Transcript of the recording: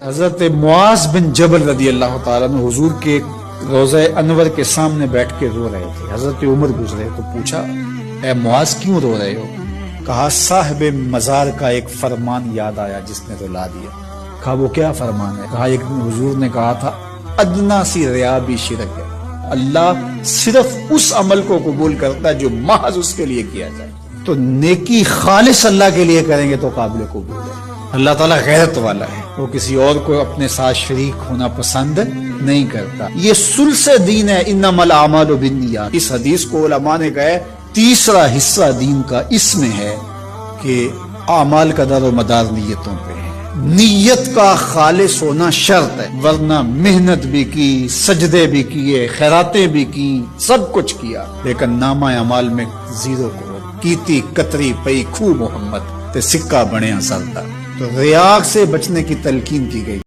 حضرت معاذ بن جبل رضی اللہ تعالیٰ عنہ حضور کے روضہ انور کے سامنے بیٹھ کے رو رہے تھے. حضرت عمر گزرے تو پوچھا اے معاذ کیوں رو رہے ہو؟ کہا صاحب مزار کا ایک فرمان یاد آیا جس نے رلا دیا. کہا وہ کیا فرمان ہے؟ کہا ایک دن حضور نے کہا تھا ادنا سی ریا بھی شرک ہے، اللہ صرف اس عمل کو قبول کرتا ہے جو محض اس کے لیے کیا جائے. تو نیکی خالص اللہ کے لیے کریں گے تو قابل قبول ہے. اللہ تعالیٰ غیرت والا ہے، وہ کسی اور کو اپنے ساتھ شریک ہونا پسند نہیں کرتا. یہ سلس دین ہے، انما الاعمال بالنیات. اس حدیث کو علماء نے کہا تیسرا حصہ دین کا اس میں ہے کہ اعمال کا دار و مدار نیتوں پہ ہے. نیت کا خالص ہونا شرط ہے، ورنہ محنت بھی کی، سجدے بھی کیے، خیراتیں بھی کی، سب کچھ کیا، لیکن نامہ اعمال میں زیرو کو کیتی کتری پئی خو محمد تے سکہ بنے اصل تھا. تو ریا سے بچنے کی تلقین کی گئی.